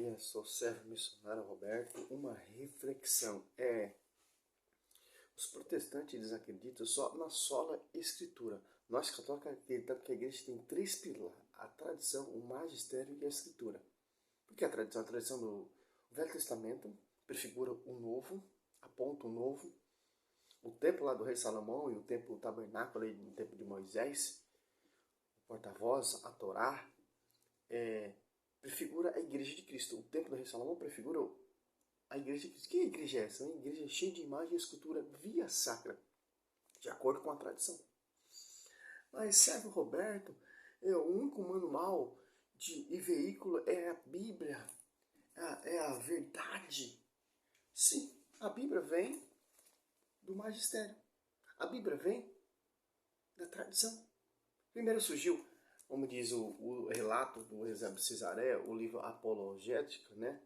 Maria, sou servo missionário Roberto. Uma reflexão os protestantes eles acreditam só na sola escritura. Nós católicos acreditamos que a igreja tem três pilares: a tradição, o magistério e a escritura. Por que a tradição? A tradição do Velho Testamento prefigura o novo, aponta o novo. O templo lá do rei Salomão e o templo tabernáculo ali no tempo de Moisés, o porta-voz, a Torá, prefigura a igreja de Cristo. O templo do rei Salomão prefigura a igreja de Cristo. Que igreja é essa? Uma igreja cheia de imagem e escultura via sacra, de acordo com a tradição. Mas, servo Roberto, o único manual e veículo é a Bíblia, é a verdade. Sim, a Bíblia vem do magistério. A Bíblia vem da tradição. Primeiro surgiu, como diz o relato do Eusébio de Cesareia, o livro Apologética, né?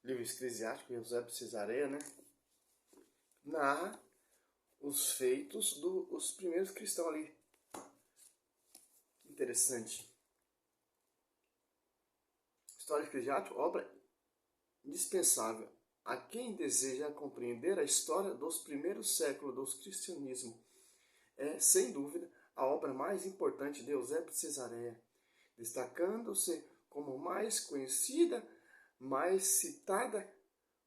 Livro eclesiástico, Eusébio de Cesareia, né? Narra os feitos dos primeiros cristãos ali. Que interessante. História eclesiástica, obra indispensável a quem deseja compreender a história dos primeiros séculos do cristianismo. É, sem dúvida, a obra mais importante de Eusébio de Cesareia, destacando-se como mais conhecida, mais citada,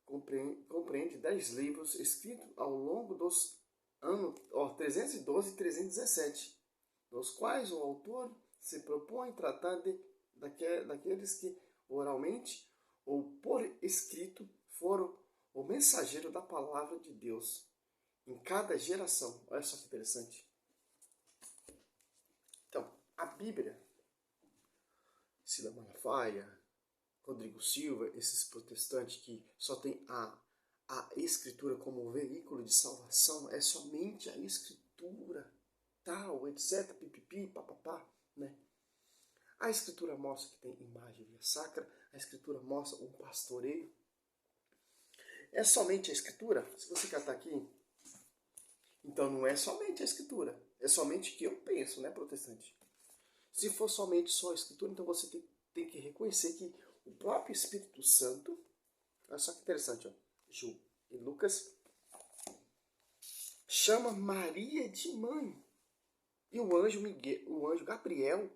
compreende 10 livros escritos ao longo dos anos 312 e 317, dos quais o autor se propõe tratar daqueles que oralmente ou por escrito foram o mensageiro da palavra de Deus em cada geração. Olha só que interessante. Então, a Bíblia, Cida Malafaia, Rodrigo Silva, esses protestantes que só tem a escritura como veículo de salvação, é somente a escritura, tal, etc, pipipi, papapá, né? A escritura mostra que tem imagem via sacra, a escritura mostra um pastoreio. É somente a escritura? Se você catar aqui, então não é somente a escritura, é somente o que eu penso, né, protestante? Se for somente só a escritura, então você tem que reconhecer que o próprio Espírito Santo, olha só que interessante, ó, Ju e Lucas, chama Maria de mãe. E o anjo Gabriel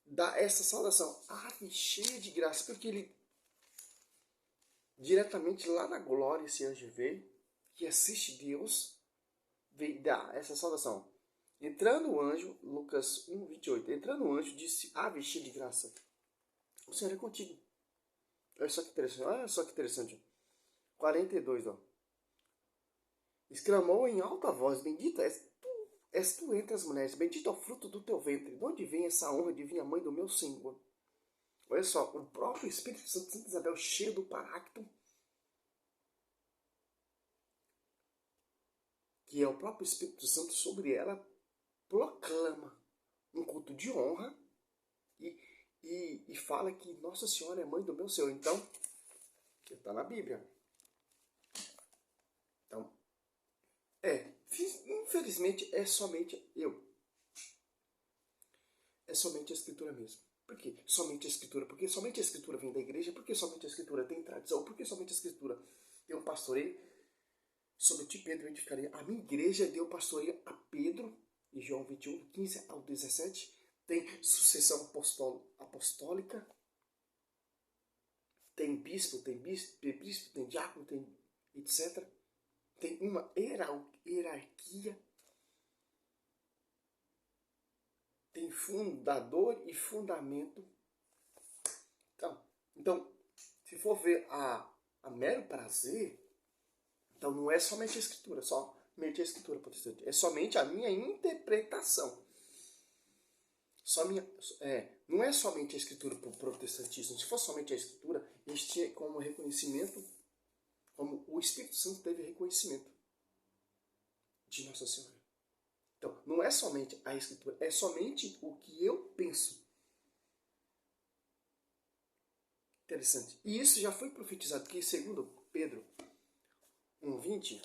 dá essa saudação, ave cheia de graça, porque ele diretamente lá na glória esse anjo veio, que assiste Deus, veio dar essa saudação. Entrando o anjo, Lucas 1, 28, entrando o anjo, disse, ave cheia de graça, o Senhor é contigo. Olha só que interessante, 42, ó. Exclamou em alta voz, bendita és tu entre as mulheres, bendito é o fruto do teu ventre. De onde vem essa honra de vir a mãe do meu Senhor? Olha só, o próprio Espírito Santo de Santa Isabel, cheio do Paráclito, que é o próprio Espírito Santo sobre ela, proclama um culto de honra e fala que Nossa Senhora é mãe do meu Senhor. Então, está na Bíblia. Então, infelizmente é somente é somente a escritura mesmo. Por que somente a escritura? Porque somente a escritura vem da igreja? Porque somente a escritura tem tradição? Porque somente a escritura tem um pastoreio? Sobre ti, Pedro, edificaria. A minha igreja deu pastoreio a Pedro, em João 21, 15 ao 17. Tem sucessão apostólica. Tem bispo, tem diácono, tem etc. Tem uma hierarquia. Tem fundador e fundamento. Então, se for ver a mero prazer, então não é somente a escritura, protestante. É somente a minha interpretação. Não é somente a escritura para o protestantismo. Se fosse somente a escritura, eles tinham como reconhecimento, como o Espírito Santo teve reconhecimento de Nossa Senhora. Então, não é somente a escritura, é somente o que eu penso. Interessante. E isso já foi profetizado, que segundo Pedro 1,20,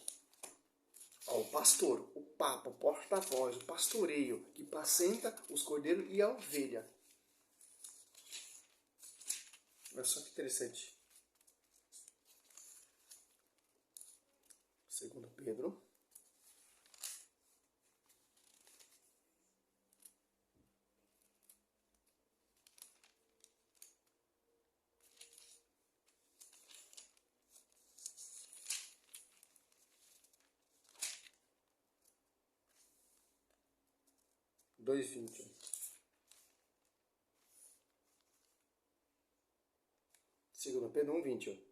o pastor, o papa, o porta-voz, o pastoreio, que apacenta os cordeiros e a ovelha. Olha só que interessante. 2 Pedro. Dois 20. 2 Pedro 1:20.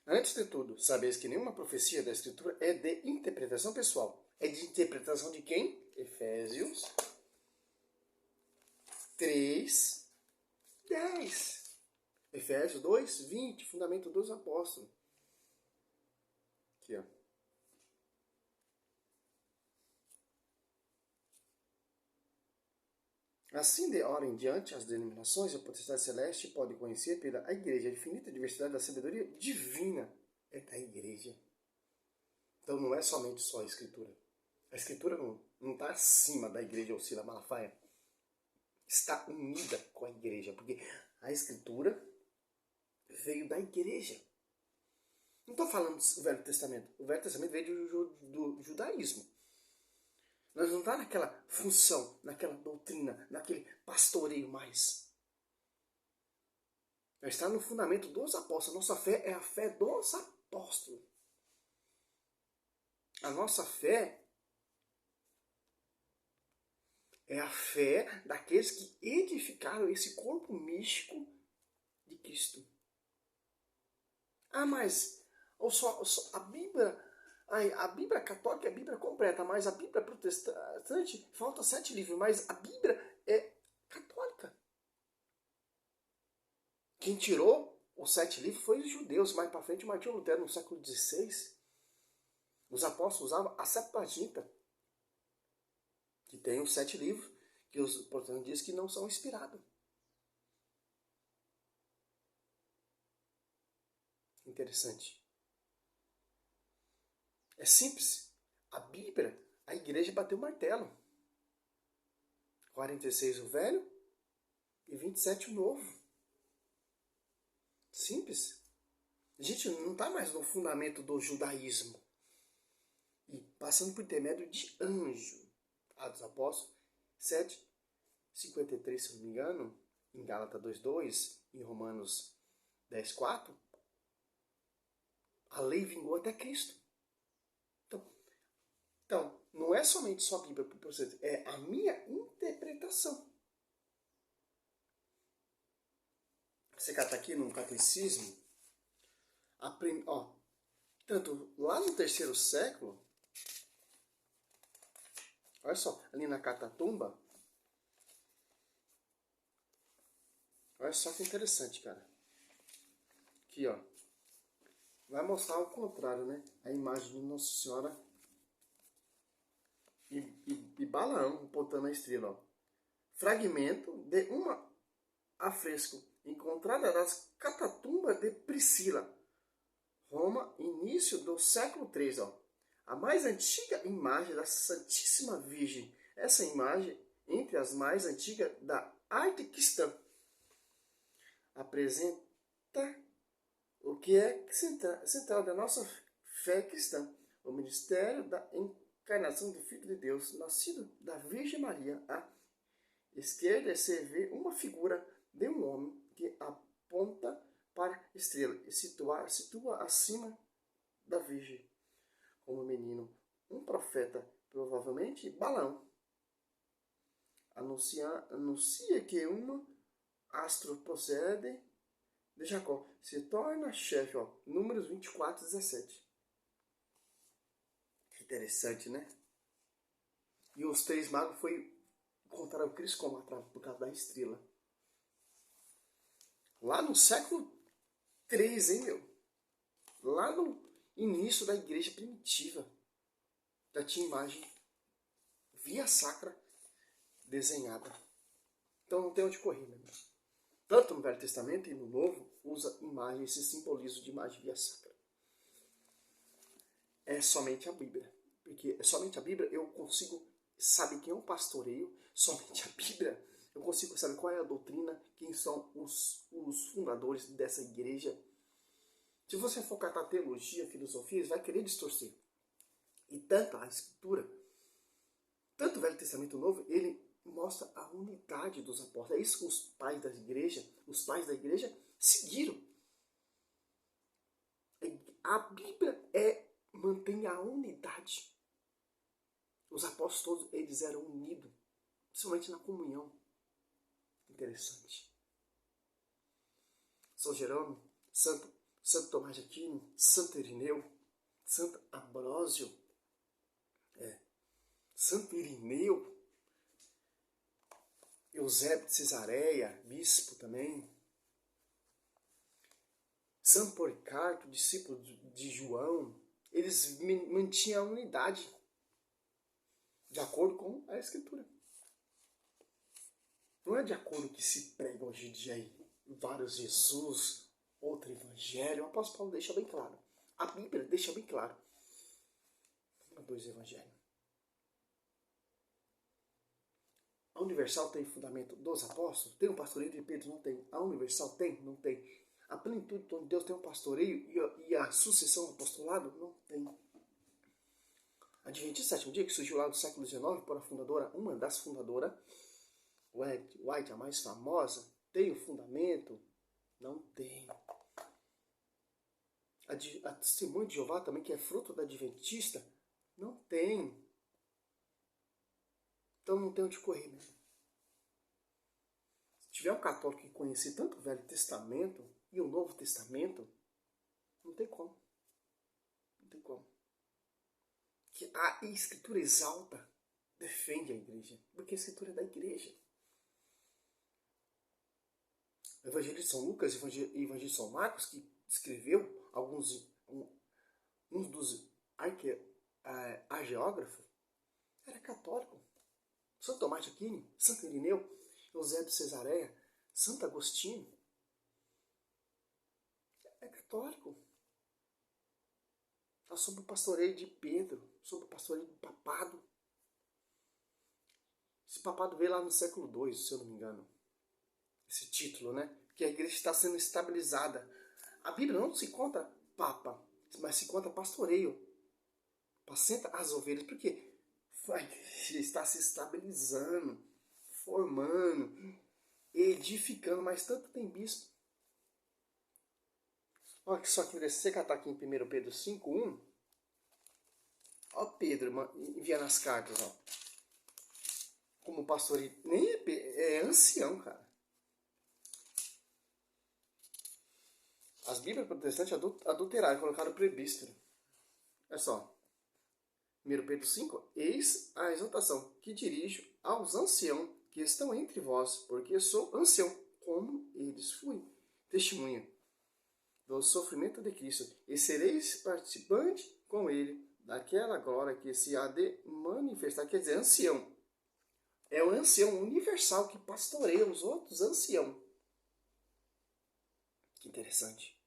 Antes de tudo, sabeis que nenhuma profecia da Escritura é de interpretação pessoal. É de interpretação de quem? Efésios 3:10. Efésios 2:20, fundamento dos apóstolos. Aqui, ó. Assim, de hora em diante, as denominações e a potestade celeste podem conhecer pela Igreja a infinita diversidade da sabedoria divina é da Igreja. Então não é somente só a Escritura. A Escritura não está acima da Igreja ou Sila Malafaia. Está unida com a Igreja, porque a Escritura veio da Igreja. Não estou falando do Velho Testamento. O Velho Testamento veio do judaísmo. Nós não está naquela função, naquela doutrina, naquele pastoreio mais. Nós está no fundamento dos apóstolos. Nossa fé é a fé dos apóstolos. A nossa fé é a fé daqueles que edificaram esse corpo místico de Cristo. Ah, mas a Bíblia católica é a Bíblia completa, mas a Bíblia protestante falta 7 livros, mas a Bíblia é católica. Quem tirou os 7 livros foi os judeus. Mais para frente, Martinho Lutero, no século XVI, os apóstolos usavam a Septuaginta, que tem os 7 livros, que os protestantes dizem que não são inspirados. Interessante. É simples. A Bíblia, a igreja bateu o martelo. 46 o velho e 27 o novo. Simples. A gente não está mais no fundamento do judaísmo. E passando por intermédio de anjo. Atos dos Apóstolos 7:53, se não me engano, em Gálatas 2:2, em Romanos 10:4, a lei vingou até Cristo. Então, não é somente só a Bíblia para você, é a minha interpretação. Você está aqui no catecismo, tanto lá no 3º século, olha só, ali na Catatumba, olha só que interessante, cara. Aqui, ó, vai mostrar o contrário, né? A imagem de Nossa Senhora e Balaão botando a estrela, ó. Fragmento de uma afresco encontrada nas Catatumbas de Priscila, Roma, início do século III. Ó. A mais antiga imagem da Santíssima Virgem. Essa imagem, entre as mais antigas da arte cristã, apresenta o que é central da nossa fé cristã, o ministério da encarnação do Filho de Deus, nascido da Virgem Maria. À esquerda se vê uma figura de um homem que aponta para a estrela e situa acima da Virgem como menino, um profeta, provavelmente Balaão. Anuncia que um astro procede de Jacó, se torna chefe, ó, Números 24:17. Que interessante, né? E os 3 magos encontraram Cristo como por causa da estrela. Lá no século III, hein, meu? Lá no início da igreja primitiva, já tinha imagem via sacra desenhada. Então não tem onde correr, meu irmão. Tanto no Velho Testamento e no Novo, usa imagem, esse simbolismo de imagem via sacra. É somente a Bíblia. Porque é somente a Bíblia eu consigo saber quem é um pastoreio. Somente a Bíblia Eu consigo saber qual é a doutrina, quem são os fundadores dessa igreja. Se você for catar teologia, filosofia, você vai querer distorcer. E tanto a Escritura, tanto o Velho Testamento Novo, ele mostra a unidade dos apóstolos. É isso que os pais da igreja seguiram. A Bíblia mantém a unidade. Os apóstolos todos, eles eram unidos, principalmente na comunhão. Interessante. São Jerônimo, Santo Tomás de Aquino, Santo Irineu, Santo Ambrósio, Santo Irineu, Eusébio de Cesareia, bispo também, Santo Policarpo, discípulo de João, eles mantinham a unidade de acordo com a Escritura. Não é de acordo com o que se prega hoje em dia aí, vários Jesus, outro evangelho. O apóstolo Paulo deixa bem claro. A Bíblia deixa bem claro. Não há dois evangelhos. A Universal tem fundamento dos apóstolos? Tem um pastoreio de Pedro? Não tem. A Universal tem? Não tem. A plenitude de Deus tem um pastoreio e a sucessão do apostolado? Não tem. A Adventista Sétimo Dia, que surgiu lá do século XIX, por a fundadora, uma das fundadoras, White, a mais famosa, tem o fundamento? Não tem. A Testemunha de Jeová também, que é fruto da Adventista, não tem. Então não tem onde correr mesmo. Se tiver um católico que conhecer tanto o Velho Testamento e o Novo Testamento, não tem como. Não tem como. Que a Escritura exalta, defende a igreja, porque a Escritura é da igreja. O Evangelho de São Lucas e o Evangelho de São Marcos, que escreveu um dos arqueógrafos, era católico. Santo Tomás de Aquino, Santo Irineu, Eusébio de Cesareia, Santo Agostinho, é católico. Está sob o pastoreio de Pedro, sob o pastoreio do papado. Esse papado veio lá no século II, se eu não me engano. Esse título, né? Que a igreja está sendo estabilizada. A Bíblia não se conta papa, mas se conta pastoreio. Apacenta as ovelhas, porque a igreja está se estabilizando, formando, edificando, mas tanto tem bispo. Olha só que interessante, você catar aqui em 1 Pedro 5:1. Olha Pedro enviando as cartas, ó. Como pastoreio, nem é ancião, cara. As Bíblias protestantes adulteraram, colocaram presbítero. Olha só. 1 Pedro 5, eis a exortação que dirijo aos anciãos que estão entre vós, porque sou ancião, como eles fui. Testemunha do sofrimento de Cristo, e sereis participante com ele daquela glória que se há de manifestar. Quer dizer, ancião. É o ancião universal que pastoreia os outros anciãos. Que interessante.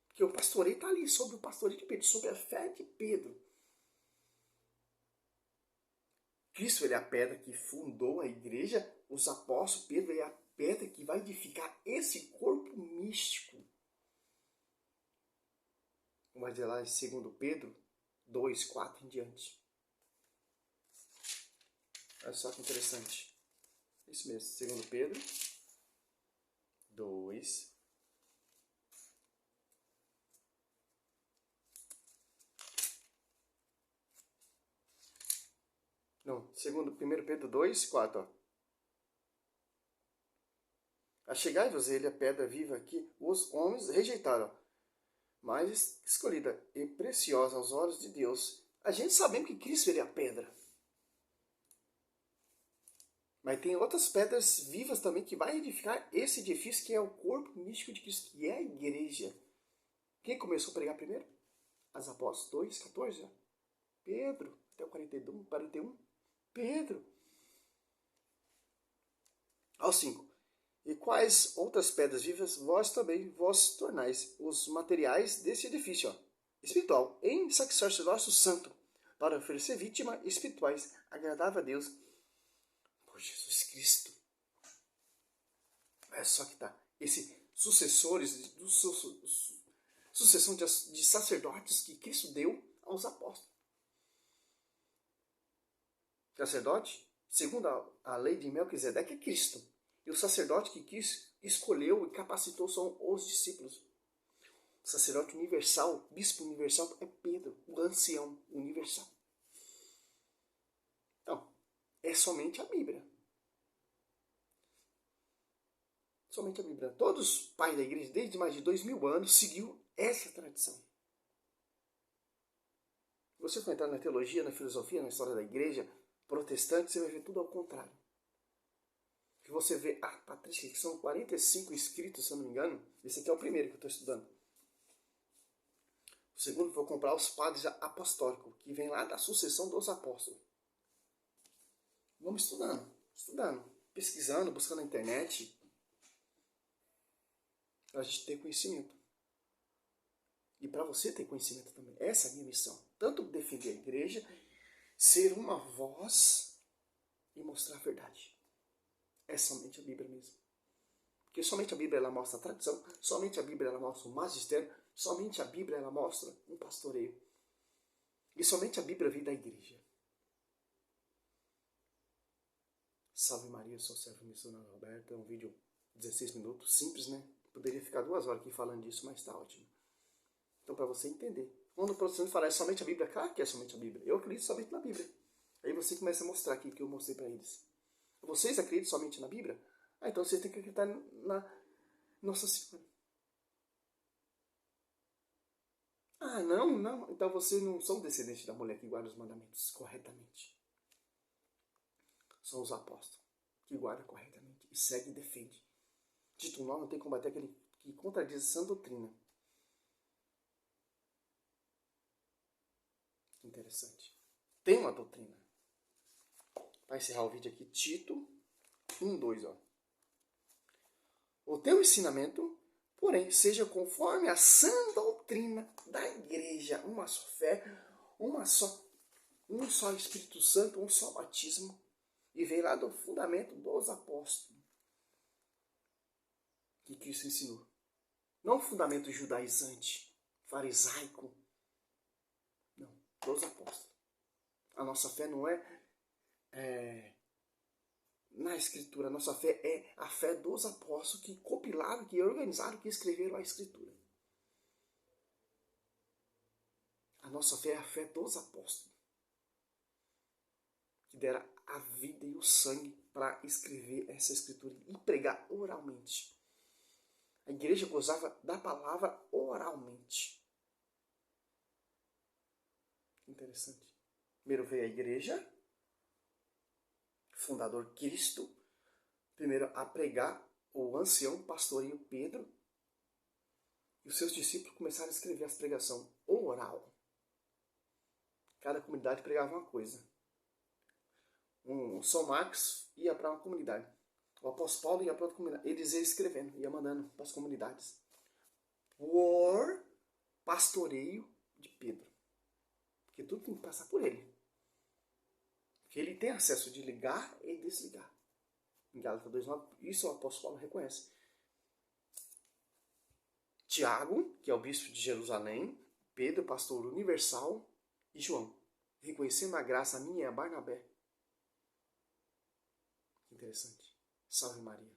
Porque o pastoreio está ali, sobre o pastoreio de Pedro, sobre a fé de Pedro. Cristo ele é a pedra que fundou a igreja, os apóstolos, Pedro é a pedra que vai edificar esse corpo místico. Vai dizer lá em 2 Pedro 2, 4 em diante. Olha só que interessante. Isso mesmo, 2 Pedro 2. Não, 1 Pedro 2, 4. Ó. Achegai-vos ele a pedra viva que os homens rejeitaram, mas escolhida e preciosa aos olhos de Deus. A gente sabe que Cristo ele é a pedra. Mas tem outras pedras vivas também que vai edificar esse edifício que é o corpo místico de Cristo, que é a igreja. Quem começou a pregar primeiro? As apóstolos 2, 14. Pedro, até o 41. Pedro. Ao 5. E quais outras pedras vivas vós também vos tornais os materiais desse edifício espiritual, em sacerdócio santo, para oferecer vítimas espirituais agradáveis a Deus por Jesus Cristo. É só que tá. Esse sucessores, sucessão de sacerdotes que Cristo deu aos apóstolos. Sacerdote, segundo a lei de Melquisedeque, é Cristo. E o sacerdote que escolheu e capacitou são os discípulos. O sacerdote universal, bispo universal, é Pedro, o ancião universal. Então, é somente a Bíblia. Somente a Bíblia. Todos os pais da igreja, desde mais de 2000 anos, seguiu essa tradição. Se você for entrar na teologia, na filosofia, na história da igreja protestante, você vai ver tudo ao contrário. Que você vê a patrística, que são 45 escritos, se eu não me engano. Esse aqui é o primeiro que eu estou estudando. O segundo, vou comprar os padres apostólicos, que vem lá da sucessão dos apóstolos. Vamos estudando, pesquisando, buscando na internet, para a gente ter conhecimento. E para você ter conhecimento também. Essa é a minha missão. Tanto defender a igreja, ser uma voz e mostrar a verdade. É somente a Bíblia mesmo. Porque somente a Bíblia ela mostra a tradição, somente a Bíblia ela mostra o magistério, somente a Bíblia ela mostra um pastoreio. E somente a Bíblia vem da igreja. Salve Maria, sou servo missionário Roberto. É um vídeo de 16 minutos, simples, né? Poderia ficar 2 horas aqui falando disso, mas está ótimo. Então, para você entender. Quando o protestante fala é somente a Bíblia, claro que é somente a Bíblia. Eu acredito somente na Bíblia. Aí você começa a mostrar aqui que eu mostrei para eles. Vocês acreditam somente na Bíblia? Ah, então vocês têm que acreditar na Nossa Senhora. Ah, não. Então vocês não são descendentes da mulher que guarda os mandamentos corretamente. São os apóstolos que guardam corretamente e seguem e defendem. Título 9 tem que combater aquele que contradiz a sã doutrina. Interessante. Tem uma doutrina. Para encerrar o vídeo aqui, Tito 1:2, ó. O teu ensinamento, porém, seja conforme a sã doutrina da igreja, uma só fé, um só Espírito Santo, um só batismo, e vem lá do fundamento dos apóstolos que Cristo ensinou. Não o fundamento judaizante, farisaico, não, dos apóstolos. A nossa fé não é na Escritura. A nossa fé é a fé dos apóstolos que compilaram, que organizaram, que escreveram a Escritura. A nossa fé é a fé dos apóstolos, que deram a vida e o sangue para escrever essa Escritura e pregar oralmente. A igreja gozava da palavra oralmente. Interessante. Primeiro veio a igreja, fundador Cristo, primeiro a pregar, o ancião pastoreio Pedro, e os seus discípulos começaram a escrever as pregações oral. Cada comunidade pregava uma coisa. São Marcos ia para uma comunidade. O apóstolo Paulo ia para outra comunidade. Eles iam escrevendo, ia mandando para as comunidades. Por pastoreio de Pedro. Porque tudo tem que passar por ele. Porque ele tem acesso de ligar e desligar. Em Gálatas 2:9, isso o apóstolo Paulo reconhece. Tiago, que é o bispo de Jerusalém, Pedro, pastor universal, e João, reconhecendo a graça a minha e a Barnabé. Interessante. Salve Maria.